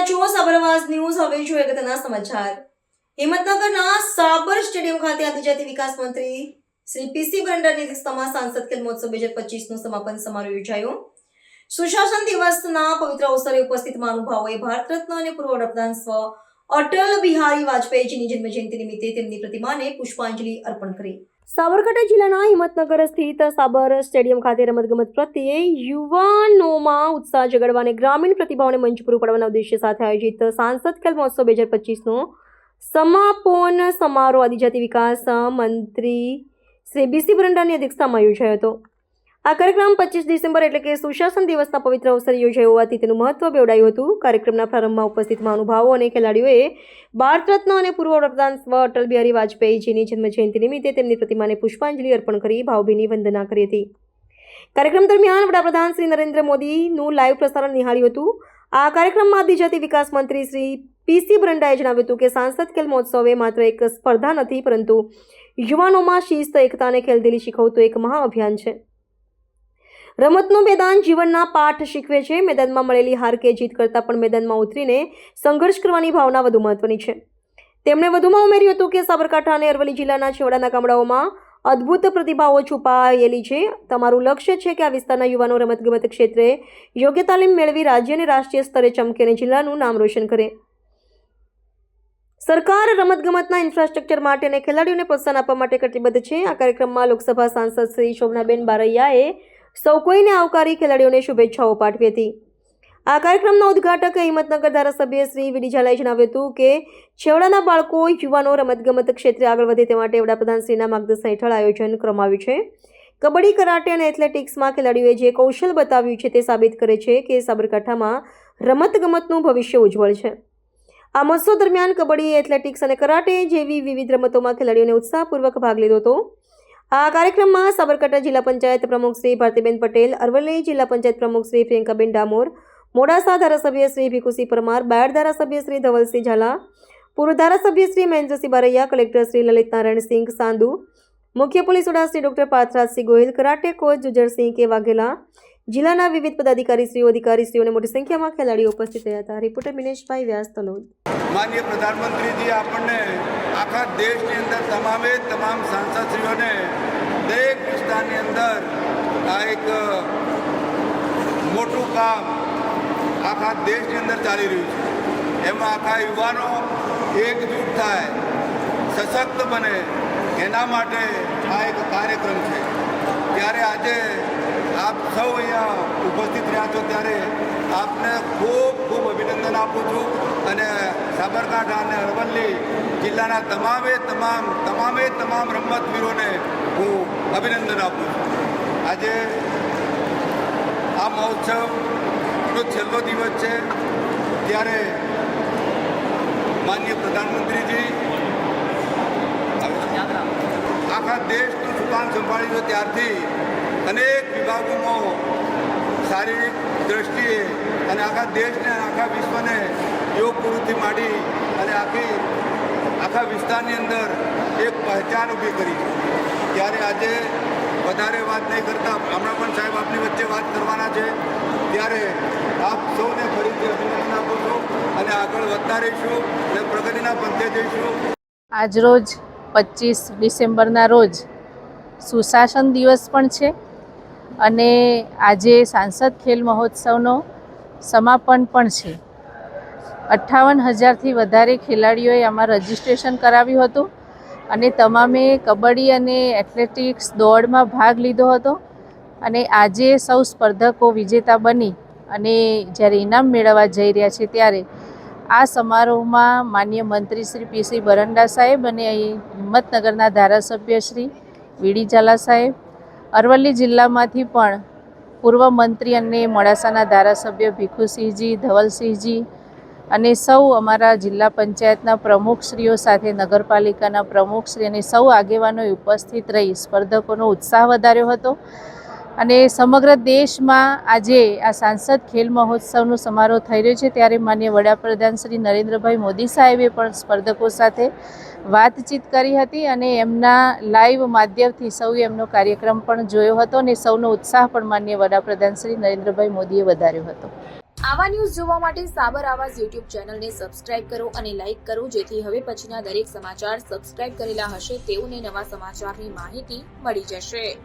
રહ્યા છો સાબરવાસ ન્યૂઝ। હવે જોઈએ અગત્યના સમાચાર। હિંમતનગરના સાબર સ્ટેડિયમ ખાતે આદિજાતિ વિકાસ મંત્રી શ્રી પીસી બરંડાની અધ્યક્ષતામાં સાંસદ ખેલ મહોત્સવ 2025નો સમાપન સમારોહ યોજાયો। સુશાસન દિવસના પવિત્ર અવસરે ઉપસ્થિત મહાનુભાવોએ ભારત રત્ન અને પૂર્વ વડાપ્રધાન સ્વ અટલ બિહારી વાજપેયીજીની જન્મજયંતિ નિમિત્તે તેમની પ્રતિમાને પુષ્પાંજલિ અર્પણ કરી। સાબરકાંઠા જિલ્લાના હિંમતનગર સ્થિત સાબર સ્ટેડિયમ ખાતે રમતગમત પ્રત્યે યુવાનોમાં ઉત્સાહ જગાડવા અને ગ્રામીણ પ્રતિભાઓને મંચ પૂરું પાડવાના ઉદ્દેશ્ય સાથે આયોજિત સાંસદ ખેલ મહોત્સવ 2025નો સમાપન સમારોહ આદિજાતિ વિકાસ મંત્રી શ્રી બીસી બરંડાની અધ્યક્ષતામાં યોજાયો હતો। આ કાર્યક્રમ 25 ડિસેમ્બર એટલે કે સુશાસન દિવસના પવિત્ર અવસરે યોજાયો હોવાથી તેનું મહત્વ બેવડાયું હતું। કાર્યક્રમના પ્રારંભમાં ઉપસ્થિત મહાનુભાવો અને ખેલાડીઓએ ભારત રત્ન અને પૂર્વ વડાપ્રધાન સ્વ અટલ બિહારી વાજપેયીજીની જન્મજયંતિ નિમિત્તે તેમની પ્રતિમાને પુષ્પાંજલિ અર્પણ કરી ભાવભીની વંદના કરી હતી। કાર્યક્રમ દરમિયાન વડાપ્રધાન શ્રી નરેન્દ્ર મોદીનું લાઈવ પ્રસારણ નિહાળ્યું હતું। આ કાર્યક્રમમાં આદિજાતિ વિકાસ મંત્રી શ્રી પીસી બરંડાએ જણાવ્યું હતું કે સાંસદ ખેલ મહોત્સવ એ માત્ર એક સ્પર્ધા નથી, પરંતુ યુવાનોમાં શિસ્ત, એકતા અને ખેલદિલી શીખવતું એક મહાઅભિયાન છે। રમતનું મેદાન જીવનના પાઠ શીખવે છે। મેદાનમાં મળેલી હાર કે જીત કરતાં પણ મેદાનમાં ઉતરીને સંઘર્ષ કરવાની ભાવના વધુ મહત્વની છે। તેમણે વધુમાં ઉમેર્યું હતું કે સાબરકાંઠા અને અરવલ્લી જિલ્લાના છેવાડાના ગામડાઓમાં અદ્ભુત પ્રતિભાઓ છુપાયેલી છે। તમારું લક્ષ્ય છે કે આ વિસ્તારના યુવાનો રમતગમત ક્ષેત્રે યોગ્ય તાલીમ મેળવી રાજ્ય અને રાષ્ટ્રીય સ્તરે ચમકે અને જિલ્લાનું નામ રોશન કરે। સરકાર રમતગમતના ઇન્ફ્રાસ્ટ્રક્ચર માટે અને ખેલાડીઓને પ્રોત્સાહન આપવા માટે કટિબદ્ધ છે। આ કાર્યક્રમમાં લોકસભા સાંસદ શ્રી શોભનાબેન બારૈયાએ સૌ કોઈને આવકારી ખેલાડીઓને શુભેચ્છાઓ પાઠવી હતી। આ કાર્યક્રમના ઉદ્ઘાટક હિંમતનગર ધારાસભ્ય શ્રી વીડી ઝાલાએ જણાવ્યું હતું કે છેવાડાના બાળકો યુવાનો રમતગમત ક્ષેત્રે આગળ વધે તે માટે વડાપ્રધાનશ્રીના માર્ગદર્શન હેઠળ આયોજન કરવામાં આવ્યું છે। કબડ્ડી, કરાટે અને એથ્લેટિક્સમાં ખેલાડીઓએ જે કૌશલ બતાવ્યું છે તે સાબિત કરે છે કે સાબરકાંઠામાં રમતગમતનું ભવિષ્ય ઉજ્જવળ છે। આ મહોત્સવ દરમિયાન કબડ્ડી, એથ્લેટિક્સ અને કરાટે જેવી વિવિધ રમતોમાં ખેલાડીઓને ઉત્સાહપૂર્વક ભાગ લીધો હતો। આ કાર્યક્રમમાં સાબરકાંઠા જિલ્લા પંચાયત પ્રમુખ શ્રી ભારતીબેન પટેલ, અરવલ્લી જિલ્લા પંચાયત પ્રમુખ શ્રી પ્રિયંકાબેન ડામોર, મોડાસા ધારાસભ્ય શ્રી ભીખુસિંહ પરમાર, બાયડ ધારાસભ્ય શ્રી ધવલસિંહ ઝાલા, પૂર્વ ધારાસભ્ય શ્રી મહેન્દ્રસિંહ બારૈયા, કલેક્ટર શ્રી લલિત નારાયણસિંહ સાંધુ, મુખ્ય પોલીસ વડા Shri doctor Parthrajsinh Gohil, karate coach Jujarsinh K Vaghela, જિલ્લાના વિવિધ પદાધિકારીશ્રીઓ, અધિકારીશ્રીઓ અને મોટી સંખ્યામાં ખેલાડીઓ ઉપસ્થિત રહ્યા હતા। રિપોર્ટર મિનેશભાઈ વ્યાસ, તલોદ। માનનીય પ્રધાનમંત્રીજી આપણને આખા દેશની અંદર તમામ સાંસદશ્રીઓને દરેક વિસ્તારની અંદર આ એક મોટું કામ આખા દેશની અંદર ચાલી રહ્યું છે। એમાં આખા યુવાનો એકજૂટ થાય, સશક્ત બને, એના માટે આ એક કાર્યક્રમ છે। ત્યારે આજે આપ સૌ અહીંયા ઉપસ્થિત રહ્યા છો ત્યારે આપને ખૂબ ખૂબ અભિનંદન આપું છું અને સાબરકાંઠા અને અરવલ્લી જિલ્લાના તમામ રમતવીરોને હું અભિનંદન આપું છું। આજે આ મહોત્સવનો છેલ્લો દિવસ છે ત્યારે માનનીય પ્રધાનમંત્રીજી આખા દેશનું સુકાન સંભાળ્યું છે ત્યારથી અનેક વિભાગોમાં શારીરિક દ્રષ્ટિએ અને આખા દેશને આખા વિશ્વને યોગ ગુરુથી માંડી અને આખા વિસ્તારની અંદર એક પહેચાન ઊભી કરી છે। ત્યારે આજે વધારે વાત નહીં કરતા હમણાં પણ સાહેબ આપની વચ્ચે વાત કરવાના છે ત્યારે આપ સૌને ફરીથી અભિનંદન આપું છું અને આગળ વધતા રહીશું અને પ્રગતિના પંથે જઈશું। આજરોજ 25 ડિસેમ્બરના રોજ સુશાસન દિવસ પણ છે અને આજે સાંસદ ખેલ મહોત્સવનો સમાપન પણ છે। 58,000થી વધારે ખેલાડીઓએ આમાં રજીસ્ટ્રેશન કરાવ્યું હતું અને તમામે કબડ્ડી અને એથ્લેટિક્સ દોડમાં ભાગ લીધો હતો અને આજે સૌ સ્પર્ધકો વિજેતા બની અને જ્યારે ઇનામ મેળવવા જઈ રહ્યા છે ત્યારે આ સમારોહમાં માનનીય મંત્રી શ્રી પીસી બરંડા સાહેબ અને હિંમતનગરના ધારાસભ્ય શ્રી વીડી ઝાલા સાહેબ, અરવલ્લી જિલ્લામાંથી પણ પૂર્વ મંત્રી અને મોડાસાના ધારાસભ્ય ભીખુસિંહજી, ધવલસિંહજી અને સૌ અમારા જિલ્લા પંચાયતના પ્રમુખશ્રીઓ સાથે નગરપાલિકાના પ્રમુખશ્રી અને સૌ આગેવાનોએ ઉપસ્થિત રહી સ્પર્ધકોનો ઉત્સાહ વધાર્યો હતો અને સમગ્ર દેશમાં આજે આ સાંસદ ખેલ મહોત્સવનો સમારોહ થઈ રહ્યો છે ત્યારે માનનીય વડાપ્રધાન શ્રી નરેન્દ્રભાઈ મોદી સાહેબે પણ સ્પર્ધકો સાથે વાતચીત કરી હતી અને એમના લાઈવ માધ્યમથી સૌએ એમનો કાર્યક્રમ પણ જોયો હતો અને સૌનો ઉત્સાહ પણ માનનીય વડાપ્રધાન શ્રી નરેન્દ્રભાઈ મોદીએ વધાર્યો હતો। આવા ન્યૂઝ જોવા માટે સાબર આવાઝ યુટ્યુબ ચેનલને સબસ્ક્રાઇબ કરો અને લાઇક કરો, જેથી હવે પછીના દરેક સમાચાર સબસ્ક્રાઇબ કરેલા હશે તેઓને નવા સમાચારની માહિતી મળી જશે.